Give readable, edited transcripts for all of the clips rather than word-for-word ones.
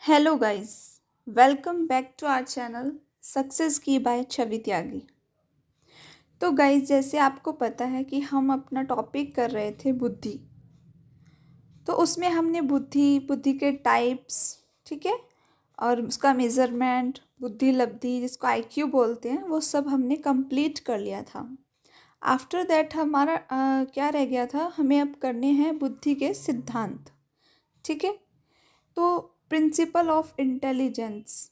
Hello guys, welcome back to our channel success key by Chhavi Tyagi. तो guys, जैसे आपको पता है कि हम अपना टॉपिक कर रहे थे बुद्धि। तो उसमें हमने बुद्धि के टाइप्स, ठीक है, और उसका मेज़रमेंट, बुद्धि लब्धि जिसको आईक्यू बोलते हैं, वो सब हमने कंप्लीट कर लिया था। आफ्टर दैट हमारा क्या रह गया था, हमें अब करने हैं बुद्धि के सिद्धांत। ठीक है, तो प्रिंसिपल ऑफ इंटेलिजेंस,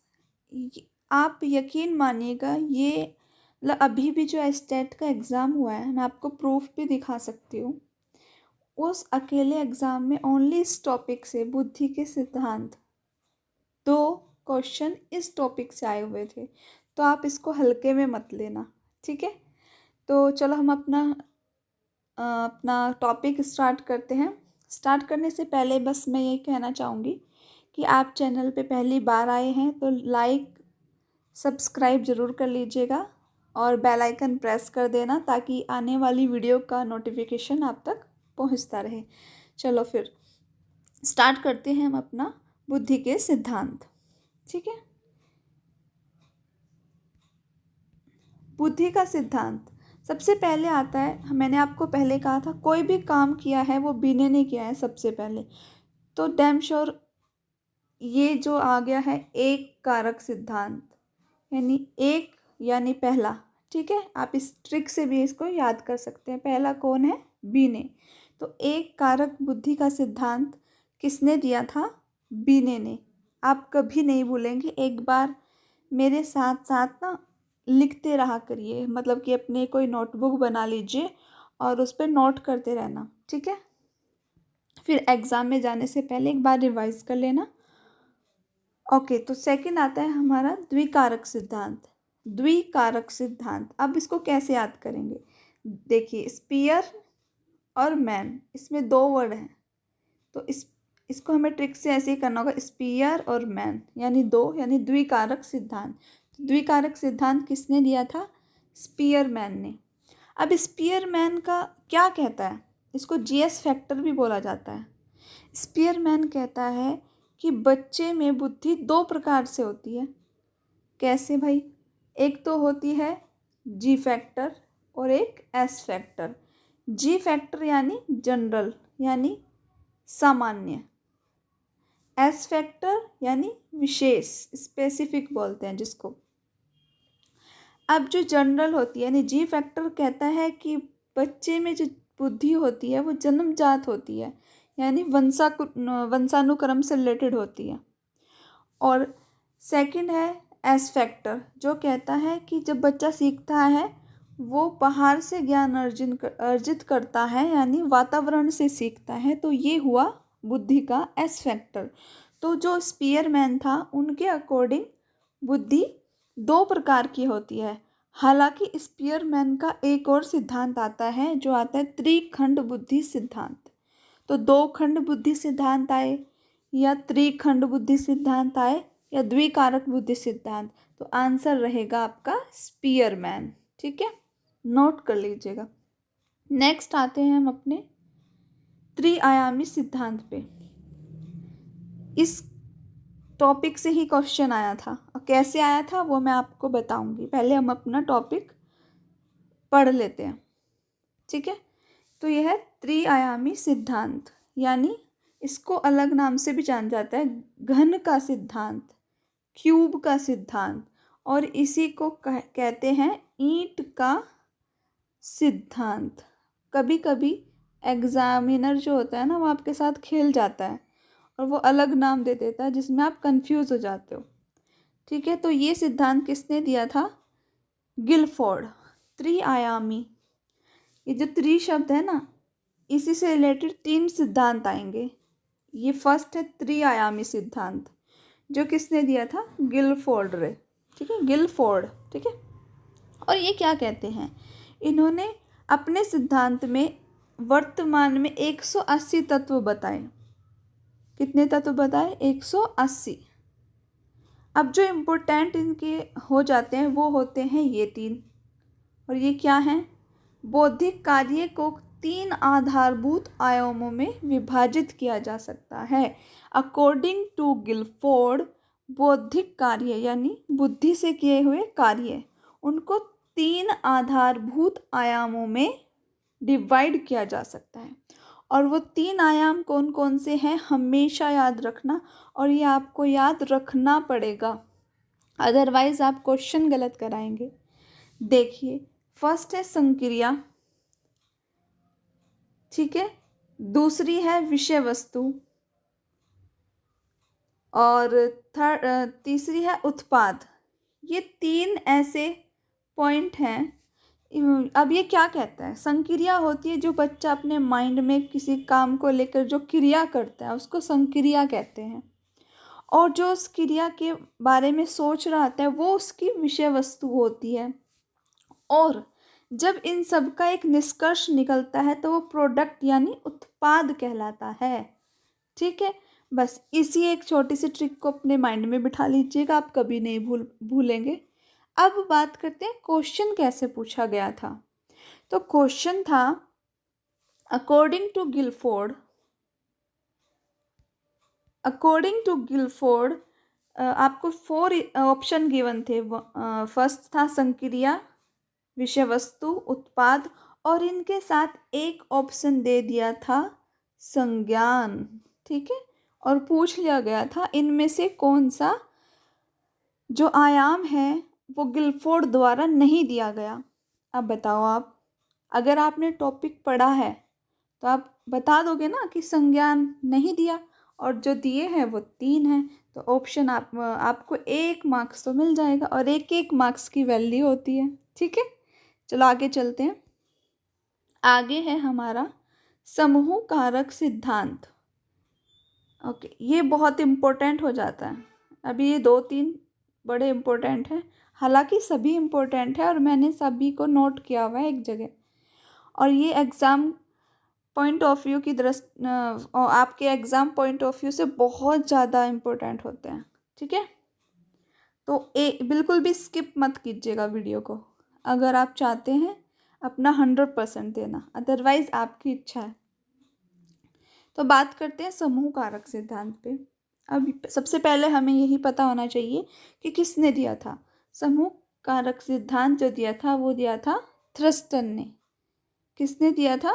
आप यकीन मानिएगा, ये अभी भी जो स्टेट का एग्ज़ाम हुआ है, मैं आपको प्रूफ भी दिखा सकती हूँ। उस अकेले एग्ज़ाम में ओनली इस टॉपिक से, बुद्धि के सिद्धांत, 2 क्वेश्चन इस टॉपिक से आए हुए थे। तो आप इसको हल्के में मत लेना, ठीक है। तो चलो हम अपना टॉपिक स्टार्ट करते हैं। स्टार्ट करने से पहले बस मैं ये कहना चाहूँगी कि आप चैनल पे पहली बार आए हैं तो लाइक सब्सक्राइब ज़रूर कर लीजिएगा और बेल आइकन प्रेस कर देना ताकि आने वाली वीडियो का नोटिफिकेशन आप तक पहुंचता रहे। चलो फिर स्टार्ट करते हैं हम अपना बुद्धि के सिद्धांत। ठीक है, बुद्धि का सिद्धांत सबसे पहले आता है, मैंने आपको पहले कहा था, कोई भी काम किया है वो बीने ने किया है सबसे पहले। तो डैम श्योर ये जो आ गया है एक कारक सिद्धांत, यानी एक यानी पहला। ठीक है, आप इस ट्रिक से भी इसको याद कर सकते हैं। पहला कौन है? बीने। तो एक कारक बुद्धि का सिद्धांत किसने दिया था? बीने ने। आप कभी नहीं भूलेंगे, एक बार मेरे साथ साथ ना लिखते रहा करिए, मतलब कि अपने कोई नोटबुक बना लीजिए और उस पर नोट करते रहना। ठीक है, फिर एग्ज़ाम में जाने से पहले एक बार रिवाइज कर लेना। ओके, तो सेकंड आता है हमारा द्विकारक सिद्धांत। द्विकारक सिद्धांत, अब इसको कैसे याद करेंगे? देखिए, स्पीयर और मैन, इसमें 2 वर्ड हैं। तो इसको हमें ट्रिक से ऐसे ही करना होगा, स्पीयर और मैन यानी 2, यानी द्विकारक सिद्धांत। तो द्विकारक सिद्धांत किसने दिया था? स्पीयरमैन ने। अब स्पीयरमैन का क्या कहता है? इसको जीएस फैक्टर भी बोला जाता है। स्पीयरमैन कहता है कि बच्चे में बुद्धि 2 प्रकार से होती है। कैसे भाई? एक तो होती है जी फैक्टर और एक एस फैक्टर। जी फैक्टर यानी जनरल, यानी सामान्य। एस फैक्टर यानी विशेष, स्पेसिफिक बोलते हैं जिसको। अब जो जनरल होती है, यानी जी फैक्टर कहता है कि बच्चे में जो बुद्धि होती है वो जन्मजात होती है, यानी वंशानुक्रम से रिलेटेड होती है। और सेकंड है एस फैक्टर, जो कहता है कि जब बच्चा सीखता है वो बाहर से ज्ञान अर्जित करता है, यानी वातावरण से सीखता है। तो ये हुआ बुद्धि का एस फैक्टर। तो जो स्पीयरमैन था, उनके अकॉर्डिंग बुद्धि 2 प्रकार की होती है। हालांकि स्पीयरमैन का एक और सिद्धांत आता है, जो आता है त्रिखंड बुद्धि सिद्धांत। तो 2 खंड बुद्धि सिद्धांत आए, या त्रिखंड बुद्धि सिद्धांत आए, या द्विकारक बुद्धि सिद्धांत, तो आंसर रहेगा आपका स्पीयरमैन। ठीक है, नोट कर लीजिएगा। नेक्स्ट आते हैं हम अपने त्रिआयामी सिद्धांत पे। इस टॉपिक से ही क्वेश्चन आया था, और कैसे आया था वो मैं आपको बताऊंगी। पहले हम अपना टॉपिक पढ़ लेते हैं। ठीक है, तो यह है त्रिआयामी सिद्धांत, यानी इसको अलग नाम से भी जाना जाता है घन का सिद्धांत, क्यूब का सिद्धांत, और इसी को कहते हैं ईंट का सिद्धांत। कभी कभी एग्जामिनर जो होता है ना, वो आपके साथ खेल जाता है और वो अलग नाम दे देता है, जिसमें आप कंफ्यूज हो जाते हो। ठीक है, तो ये सिद्धांत किसने दिया था? गिलफोर्ड। त्रिआयामी, ये जो त्रि शब्द है ना, इसी से रिलेटेड 3 सिद्धांत आएंगे। ये फर्स्ट है त्रिआयामी सिद्धांत, जो किसने दिया था? गिलफोर्ड रे। ठीक है, गिलफोर्ड। ठीक है, और ये क्या कहते हैं? इन्होंने अपने सिद्धांत में वर्तमान में 180 तत्व बताए। कितने तत्व बताए? 180। अब जो इम्पोर्टेंट इनके हो जाते हैं वो होते हैं ये 3, और ये क्या हैं? बौद्धिक कार्य को 3 आधारभूत आयामों में विभाजित किया जा सकता है। अकॉर्डिंग टू गिलफोर्ड, बौद्धिक कार्य यानी बुद्धि से किए हुए कार्य, उनको 3 आधारभूत आयामों में डिवाइड किया जा सकता है। और वो 3 आयाम कौन कौन से हैं हमेशा याद रखना, और ये आपको याद रखना पड़ेगा, अदरवाइज आप क्वेश्चन गलत कराएंगे। देखिए, फर्स्ट है संक्रिया, ठीक है, दूसरी है विषय वस्तु, और तीसरी है उत्पाद। ये 3 ऐसे पॉइंट हैं। अब ये क्या कहता है, संक्रिया होती है जो बच्चा अपने माइंड में किसी काम को लेकर जो क्रिया करता है उसको संक्रिया कहते हैं, और जो उस क्रिया के बारे में सोच रहा होता है वो उसकी विषय वस्तु होती है। और जब इन सब का एक निष्कर्ष निकलता है तो वो प्रोडक्ट यानी उत्पाद कहलाता है। ठीक है, बस इसी एक छोटी सी ट्रिक को अपने माइंड में बिठा लीजिएगा, आप कभी नहीं भूलेंगे। अब बात करते हैं क्वेश्चन कैसे पूछा गया था। तो क्वेश्चन था, अकॉर्डिंग टू गिलफोर्ड आपको 4 ऑप्शन गिवन थे। फर्स्ट था संक्रिया, विषय वस्तु, उत्पाद, और इनके साथ एक ऑप्शन दे दिया था संज्ञान। ठीक है, और पूछ लिया गया था इनमें से कौन सा जो आयाम है वो गिलफोर्ड द्वारा नहीं दिया गया। अब बताओ, आप अगर आपने टॉपिक पढ़ा है तो आप बता दोगे ना कि संज्ञान नहीं दिया, और जो दिए हैं वो 3 हैं, तो ऑप्शन आपको 1 मार्क्स तो मिल जाएगा, और 1 मार्क्स की वैल्यू होती है। ठीक है, चलो आगे चलते हैं। आगे है हमारा समूह कारक सिद्धांत। ओके, ये बहुत इम्पोर्टेंट हो जाता है। अभी ये 2-3 बड़े इम्पोर्टेंट हैं, हालांकि सभी इम्पोर्टेंट है और मैंने सभी को नोट किया हुआ है एक जगह, और ये एग्ज़ाम पॉइंट ऑफ व्यू की दृष्टि आपके एग्ज़ाम पॉइंट ऑफ व्यू से बहुत ज़्यादा इम्पोर्टेंट होते हैं। ठीक है, तो बिल्कुल भी स्किप मत कीजिएगा वीडियो को, अगर आप चाहते हैं अपना 100% देना, अदरवाइज़ आपकी इच्छा है। तो बात करते हैं समूह कारक सिद्धांत पे। अब सबसे पहले हमें यही पता होना चाहिए कि किसने दिया था। समूह कारक सिद्धांत जो दिया था वो दिया था थ्रस्टन ने। किसने दिया था?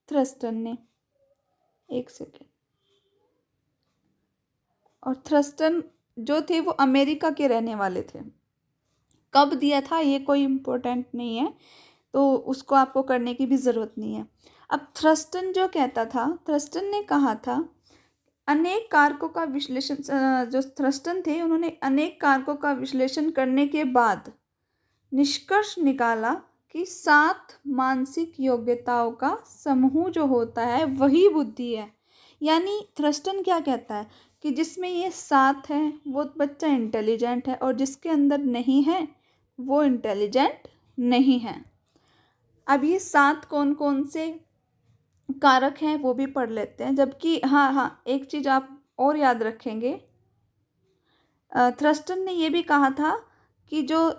थ्रस्टन ने। एक सेकेंड। और थ्रस्टन जो थे वो अमेरिका के रहने वाले थे। कब दिया था ये कोई इम्पोर्टेंट नहीं है, तो उसको आपको करने की भी ज़रूरत नहीं है। अब थ्रस्टन जो कहता था, थ्रस्टन ने कहा था अनेक कारकों का विश्लेषण, जो थ्रस्टन थे उन्होंने अनेक कारकों का विश्लेषण करने के बाद निष्कर्ष निकाला कि 7 मानसिक योग्यताओं का समूह जो होता है वही बुद्धि है। यानी थ्रस्टन क्या कहता है कि जिसमें ये 7 है वो बच्चा इंटेलिजेंट है, और जिसके अंदर नहीं है वो इंटेलिजेंट नहीं है। अब ये 7 कौन कौन से कारक हैं वो भी पढ़ लेते हैं। जबकि हाँ, एक चीज़ आप और याद रखेंगे, थ्रस्टन ने ये भी कहा था कि जो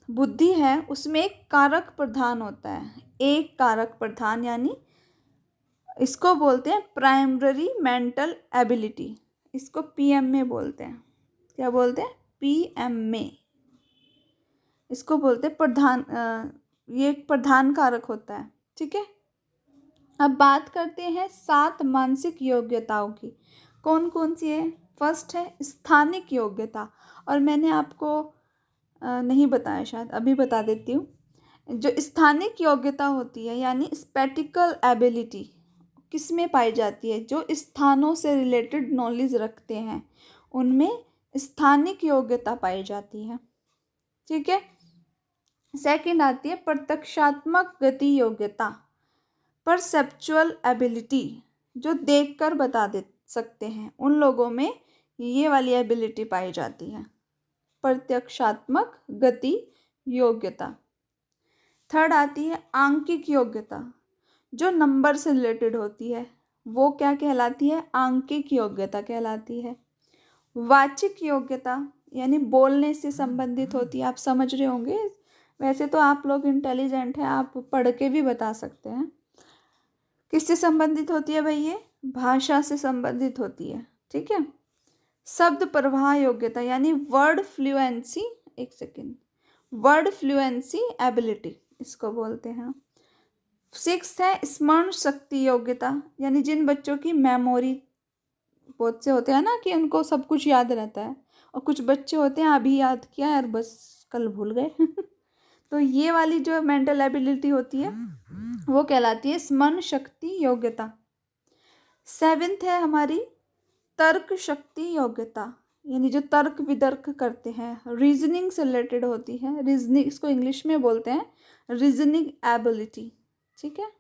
बुद्धि है उसमें एक कारक प्रधान होता है। एक कारक प्रधान यानी इसको बोलते हैं प्राइमरी मेंटल एबिलिटी, इसको पीएम में बोलते हैं। क्या बोलते हैं? पीएम में। इसको बोलते हैं प्रधान, ये एक प्रधान कारक होता है। ठीक है, अब बात करते हैं 7 मानसिक योग्यताओं की। कौन कौन सी है? फर्स्ट है स्थानिक योग्यता, और मैंने आपको नहीं बताया, शायद अभी बता देती हूँ। जो स्थानिक योग्यता होती है यानी स्पैटिकल एबिलिटी, किस में पाई जाती है? जो स्थानों से रिलेटेड नॉलेज रखते हैं उनमें स्थानिक योग्यता पाई जाती है। ठीक है, सेकंड आती है प्रत्यक्षात्मक गति योग्यता, परसेप्चुअल एबिलिटी, जो देखकर बता दे सकते हैं, उन लोगों में ये वाली एबिलिटी पाई जाती है, प्रत्यक्षात्मक गति योग्यता। थर्ड आती है आंकिक योग्यता, जो नंबर से रिलेटेड होती है, वो क्या कहलाती है? आंकिक योग्यता कहलाती है। वाचिक योग्यता यानी बोलने से संबंधित होती है। आप समझ रहे होंगे, वैसे तो आप लोग इंटेलिजेंट हैं, आप पढ़ के भी बता सकते हैं। किससे संबंधित होती है भाई? ये भाषा से संबंधित होती है। ठीक है। शब्द प्रवाह योग्यता यानी वर्ड फ्लुएंसी, एक सेकेंड, वर्ड फ्लुएंसी एबिलिटी इसको बोलते हैं। 6 है स्मरण शक्ति योग्यता, यानी जिन बच्चों की मेमोरी, बहुत से होते हैं ना कि उनको सब कुछ याद रहता है, और कुछ बच्चे होते हैं अभी याद किया यार बस कल भूल गए तो ये वाली जो मेंटल एबिलिटी होती है वो कहलाती है स्मरण शक्ति योग्यता। 7th है हमारी तर्क शक्ति योग्यता, यानी जो तर्क वितर्क करते हैं, रीजनिंग से रिलेटेड होती है। रीजनिंग, इसको इंग्लिश में बोलते हैं रीजनिंग एबिलिटी, ठीक है।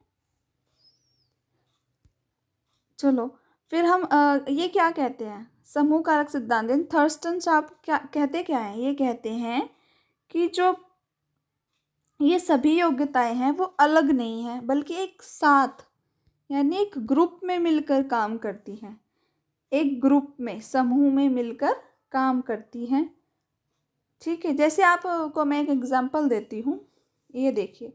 चलो फिर हम ये क्या कहते हैं, समूह कारक सिद्धांत। थर्स्टन साहब क्या कहते, क्या है ये कहते हैं कि जो ये सभी योग्यताएं हैं वो अलग नहीं है बल्कि एक साथ, यानी एक ग्रुप में मिलकर काम करती हैं, एक ग्रुप में, समूह में मिलकर काम करती हैं, ठीक है। जैसे आपको मैं एक एग्जांपल देती हूँ, ये देखिए,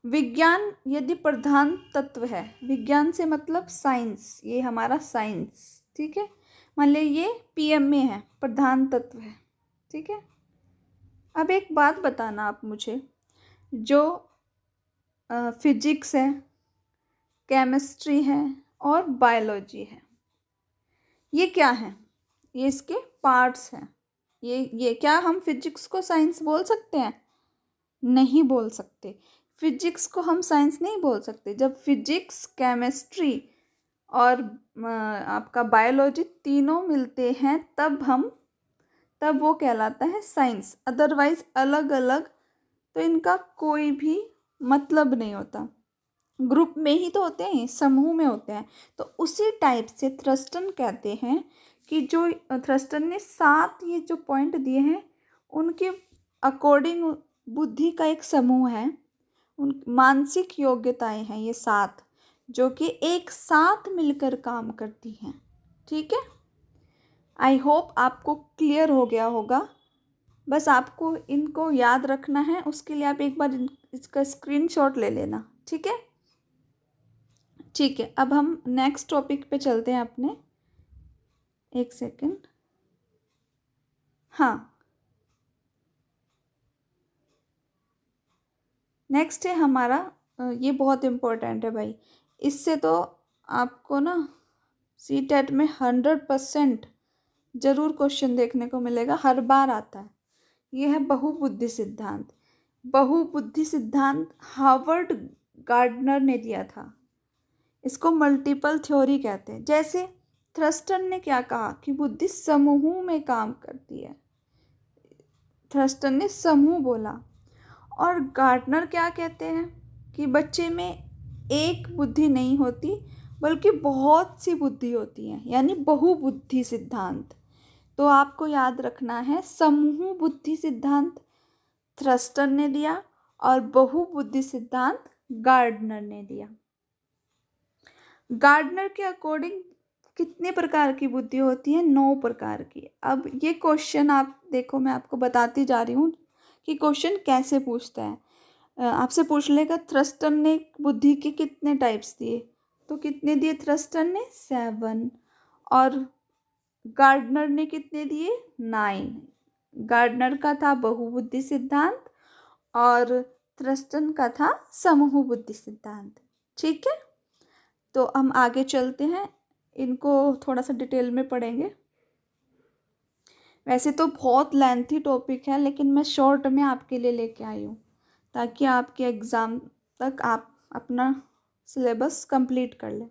विज्ञान यदि प्रधान तत्व है, विज्ञान से मतलब साइंस, ये हमारा साइंस, ठीक है। मान लीजिए ये पीएम में है, प्रधान तत्व है, ठीक है। अब एक बात बताना आप मुझे, जो फिजिक्स है, केमिस्ट्री है और बायोलॉजी है, ये क्या है, ये इसके पार्ट्स हैं। ये क्या हम फिजिक्स को साइंस बोल सकते हैं? नहीं बोल सकते। फिजिक्स को हम साइंस नहीं बोल सकते। जब फिजिक्स, केमिस्ट्री और आपका बायोलॉजी तीनों मिलते हैं तब वो कहलाता है साइंस। अदरवाइज अलग अलग तो इनका कोई भी मतलब नहीं होता। ग्रुप में ही तो होते हैं, समूह में होते हैं। तो उसी टाइप से थ्रस्टन कहते हैं कि जो थ्रस्टन ने 7 ये जो पॉइंट दिए हैं उनके अकॉर्डिंग बुद्धि का एक समूह है, उन मानसिक योग्यताएं हैं ये 7, जो कि एक साथ मिलकर काम करती हैं, ठीक है। आई होप आपको क्लियर हो गया होगा। बस आपको इनको याद रखना है, उसके लिए आप एक बार इसका स्क्रीनशॉट ले लेना, ठीक है। ठीक है, अब हम नेक्स्ट टॉपिक पे चलते हैं अपने, एक सेकेंड, हाँ, नेक्स्ट है हमारा, ये बहुत इम्पोर्टेंट है भाई, इससे तो आपको ना सीटेट में 100% जरूर क्वेश्चन देखने को मिलेगा, हर बार आता है। ये है बहुबुद्धि सिद्धांत। बहुबुद्धि सिद्धांत हार्वर्ड गार्डनर ने दिया था। इसको मल्टीपल थ्योरी कहते हैं। जैसे थ्रस्टन ने क्या कहा कि बुद्धि समूह में काम करती है, थ्रस्टन ने समूह बोला। और गार्डनर क्या कहते हैं कि बच्चे में एक बुद्धि नहीं होती बल्कि बहुत सी बुद्धि होती है, यानी बहुबुद्धि सिद्धांत। तो आपको याद रखना है, समूह बुद्धि सिद्धांत थ्रस्टन ने दिया और बहुबुद्धि सिद्धांत गार्डनर ने दिया। गार्डनर के अकॉर्डिंग कितने प्रकार की बुद्धि होती है? 9 प्रकार की। अब ये क्वेश्चन आप देखो, मैं आपको बताती जा रही हूँ कि क्वेश्चन कैसे पूछता है। आपसे पूछ लेगा थ्रस्टन ने बुद्धि के कितने टाइप्स दिए, तो कितने दिए थ्रस्टन ने? 7। और गार्डनर ने कितने दिए? 9। गार्डनर का था बहुबुद्धि सिद्धांत और थ्रस्टन का था समूह बुद्धि सिद्धांत, ठीक है। तो हम आगे चलते हैं, इनको थोड़ा सा डिटेल में पढ़ेंगे। वैसे तो बहुत लेंथी टॉपिक है, लेकिन मैं शॉर्ट में आपके लिए लेके आई हूँ ताकि आपके एग्ज़ाम तक आप अपना सिलेबस कंप्लीट कर लें,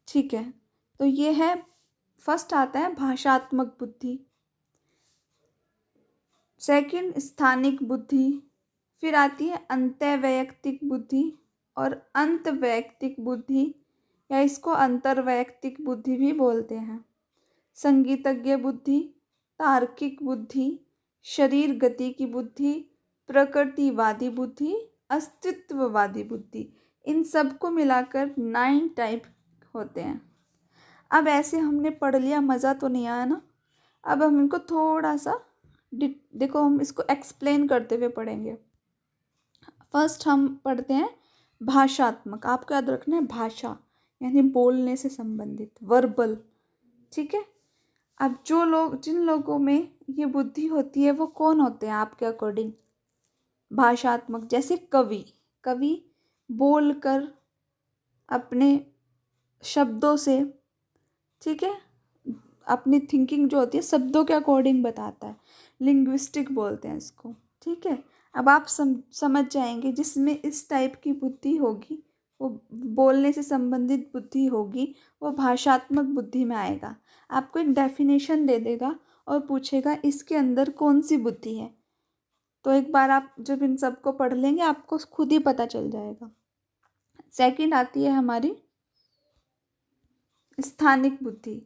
ठीक है। तो ये है, फर्स्ट आता है भाषात्मक बुद्धि, सेकंड स्थानिक बुद्धि, फिर आती है अंतःवैयक्तिक बुद्धि और अंतवैयक्तिक बुद्धि, या इसको अंतर्वैयक्तिक बुद्धि भी बोलते हैं, संगीतज्ञ बुद्धि, तार्किक बुद्धि, शरीर गति की बुद्धि, प्रकृतिवादी बुद्धि, अस्तित्ववादी बुद्धि। इन सब को मिलाकर 9 टाइप होते हैं। अब ऐसे हमने पढ़ लिया, मज़ा तो नहीं आया ना। अब हम इनको थोड़ा सा देखो, हम इसको एक्सप्लेन करते हुए पढ़ेंगे। फर्स्ट हम पढ़ते हैं भाषात्मक। आपको याद रखना है भाषा यानी बोलने से संबंधित, वर्बल, ठीक है। अब जिन लोगों में ये बुद्धि होती है वो कौन होते हैं आपके अकॉर्डिंग? भाषात्मक, जैसे कवि। कवि बोलकर अपने शब्दों से, ठीक है, अपनी थिंकिंग जो होती है शब्दों के अकॉर्डिंग बताता है, लिंग्विस्टिक बोलते हैं इसको, ठीक है। अब आप समझ जाएंगे जिसमें इस टाइप की बुद्धि होगी, वो बोलने से संबंधित बुद्धि होगी, वो भाषात्मक बुद्धि में आएगा। आपको एक डेफिनेशन दे देगा और पूछेगा इसके अंदर कौन सी बुद्धि है, तो एक बार आप जब इन सबको पढ़ लेंगे आपको खुद ही पता चल जाएगा। सेकंड आती है हमारी स्थानिक बुद्धि,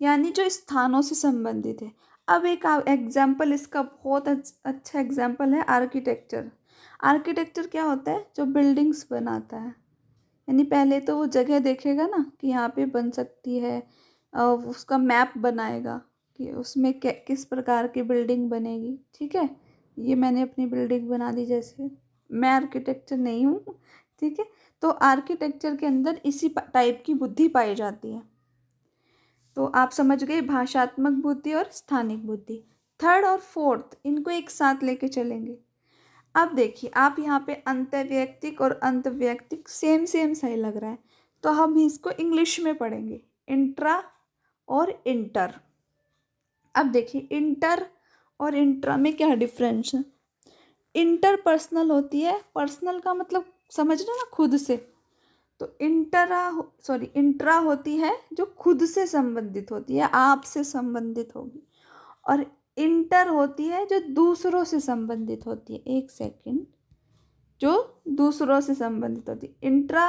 यानी जो स्थानों से संबंधित है। अब एक एग्जाम्पल इसका बहुत अच्छा एग्जाम्पल है आर्किटेक्चर। आर्किटेक्चर क्या होता है? जो बिल्डिंग्स बनाता है, यानी पहले तो वो जगह देखेगा ना कि यहाँ पे बन सकती है, और उसका मैप बनाएगा कि उसमें किस प्रकार की बिल्डिंग बनेगी, ठीक है। ये मैंने अपनी बिल्डिंग बना दी, जैसे मैं आर्किटेक्चर नहीं हूँ, ठीक है। तो आर्किटेक्चर के अंदर इसी टाइप की बुद्धि पाई जाती है। तो आप समझ गए भाषात्मक बुद्धि और स्थानिक बुद्धि। थर्ड और फोर्थ इनको एक साथ लेके चलेंगे। अब देखिए आप यहाँ पे अंतर्वैयक्तिक और अंतर्वैयक्तिक सेम सेम सही लग रहा है, तो हम इसको इंग्लिश में पढ़ेंगे, इंट्रा और इंटर। अब देखिए इंटर और इंट्रा में क्या डिफरेंस है? इंटर पर्सनल होती है, पर्सनल का मतलब समझ रहे ना, खुद से। तो इंट्रा होती है जो खुद से संबंधित होती है, आप से संबंधित होगी। और इंटर होती है जो दूसरों से संबंधित होती है। एक सेकंड, जो दूसरों से संबंधित होती है। इंट्रा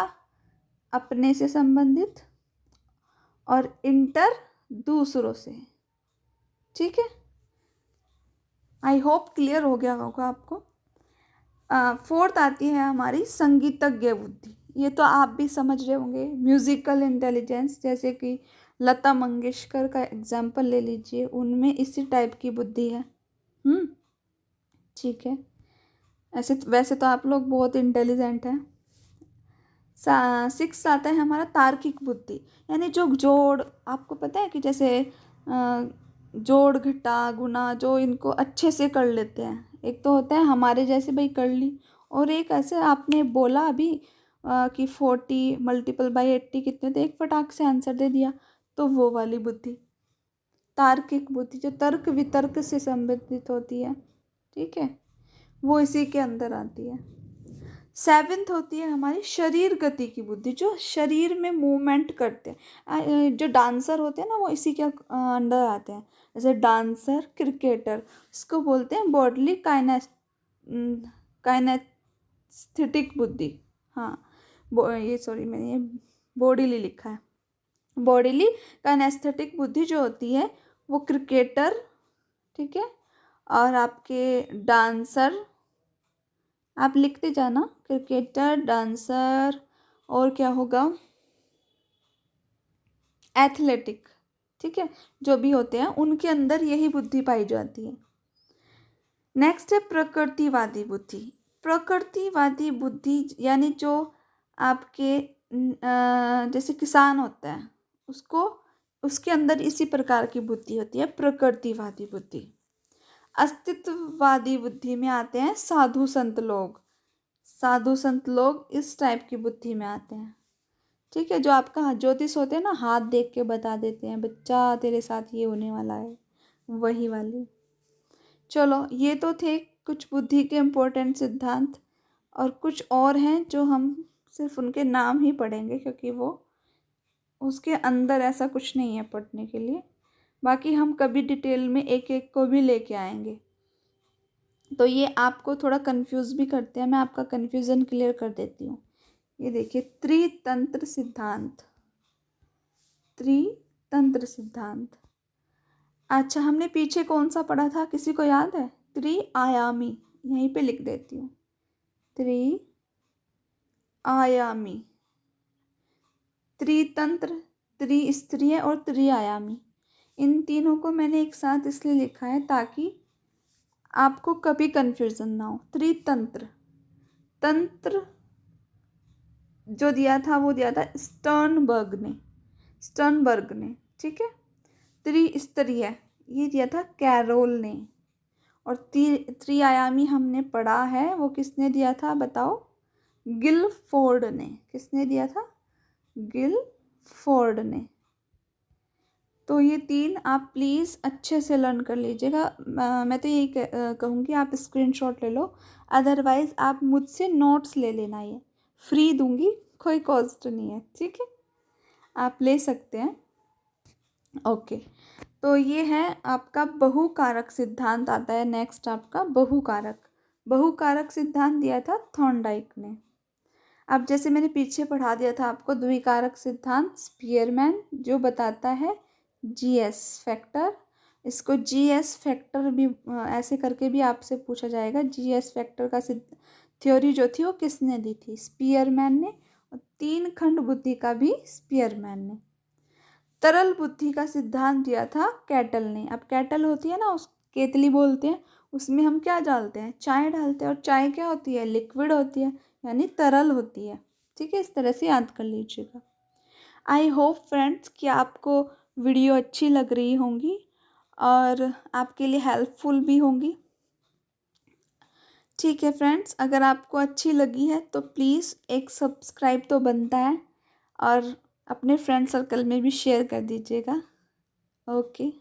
अपने से संबंधित और इंटर दूसरों से, ठीक है। आई होप क्लियर हो गया होगा आपको। फोर्थ आती है हमारी संगीतज्ञ बुद्धि। ये तो आप भी समझ रहे होंगे, म्यूजिकल इंटेलिजेंस, जैसे कि लता मंगेशकर का एग्जाम्पल ले लीजिए, उनमें इसी टाइप की बुद्धि है। ठीक है। वैसे तो आप लोग बहुत इंटेलिजेंट हैं। सिक्स आता है हमारा तार्किक बुद्धि, यानी जो जोड़, आपको पता है कि जैसे जोड़ घटा गुना जो इनको अच्छे से कर लेते हैं। एक तो होता है हमारे जैसे भाई कर ली, और एक ऐसे आपने बोला अभी कि 40 मल्टीपल बाई 80 कितने, तो एक फटाक से आंसर दे दिया, तो वो वाली बुद्धि तार्किक बुद्धि, जो तर्क वितर्क से संबंधित होती है, ठीक है, वो इसी के अंदर आती है। सेवेंथ होती है हमारी शरीर गति की बुद्धि, जो शरीर में मूवमेंट करते हैं। जो डांसर होते हैं ना वो इसी के अंडर आते हैं, जैसे डांसर, क्रिकेटर, इसको बोलते हैं बॉडली काइनेस्थेटिक बुद्धि। हाँ, मैंने ये बॉडीली लिखा है। बॉडीली काइनेस्थेटिक बुद्धि जो होती है वो क्रिकेटर, ठीक है, और आपके डांसर, आप लिखते जाना, क्रिकेटर, डांसर, और क्या होगा, एथलेटिक, ठीक है, जो भी होते हैं उनके अंदर यही बुद्धि पाई जाती है। नेक्स्ट है प्रकृतिवादी बुद्धि। प्रकृतिवादी बुद्धि यानी जो आपके जैसे किसान होता है, उसके अंदर इसी प्रकार की बुद्धि होती है, प्रकृतिवादी बुद्धि। अस्तित्ववादी बुद्धि में आते हैं साधु संत लोग। साधु संत लोग इस टाइप की बुद्धि में आते हैं, ठीक है, जो आपका ज्योतिष होते हैं ना, हाथ देख के बता देते हैं बच्चा तेरे साथ ये होने वाला है, वही वाली। चलो, ये तो थे कुछ बुद्धि के इम्पोर्टेंट सिद्धांत, और कुछ और हैं जो हम सिर्फ उनके नाम ही पढ़ेंगे, क्योंकि वो उसके अंदर ऐसा कुछ नहीं है पढ़ने के लिए। बाकी हम कभी डिटेल में एक एक को भी लेके आएंगे। तो ये आपको थोड़ा कंफ्यूज भी करते हैं, मैं आपका कंफ्यूजन क्लियर कर देती हूँ। ये देखिए, त्रितंत्र सिद्धांत। त्रितंत्र सिद्धांत, अच्छा, हमने पीछे कौन सा पढ़ा था, किसी को याद है? त्रिआयामी, यहीं पे लिख देती हूँ, त्रिआयामी। त्रितंत्र, त्रिस्तरीय और त्रिआयामी, इन तीनों को मैंने एक साथ इसलिए लिखा है ताकि आपको कभी कंफ्यूजन ना हो। त्रितंत्र, तंत्र जो दिया था वो दिया था स्टर्नबर्ग ने, ठीक है। त्रिस्तरीय ये दिया था कैरोल ने। और त्रिआयामी हमने पढ़ा है, वो किसने दिया था बताओ? गिलफोर्ड ने। किसने दिया था? गिलफोर्ड ने। तो ये 3 आप प्लीज़ अच्छे से लर्न कर लीजिएगा। मैं तो यही कहूँगी आप स्क्रीनशॉट ले लो, अदरवाइज़ आप मुझसे नोट्स ले लेना, ये फ्री दूँगी, कोई कॉस्ट नहीं है, ठीक है, आप ले सकते हैं। ओके, तो ये है आपका बहुकारक सिद्धांत आता है। नेक्स्ट आपका बहुकारक सिद्धांत दिया था थॉर्नडाइक ने। अब जैसे मैंने पीछे पढ़ा दिया था आपको द्विकारक सिद्धांत स्पीयरमैन, जो बताता है जीएस फैक्टर। इसको जीएस फैक्टर भी ऐसे करके भी आपसे पूछा जाएगा। जीएस फैक्टर का थ्योरी जो थी वो किसने दी थी? स्पीयरमैन ने। और 3 खंड बुद्धि का भी स्पीयरमैन ने। तरल बुद्धि का सिद्धांत दिया था कैटल ने। अब कैटल होती है ना, उस केतली बोलते हैं, उसमें हम क्या डालते हैं? चाय डालते हैं। और चाय क्या होती है? लिक्विड होती है, यानी तरल होती है, ठीक है, इस तरह से याद कर लीजिएगा। आई होप फ्रेंड्स कि आपको वीडियो अच्छी लग रही होंगी और आपके लिए हेल्पफुल भी होंगी। ठीक है फ्रेंड्स, अगर आपको अच्छी लगी है तो प्लीज़ एक सब्सक्राइब तो बनता है और अपने फ्रेंड सर्कल में भी शेयर कर दीजिएगा। ओके।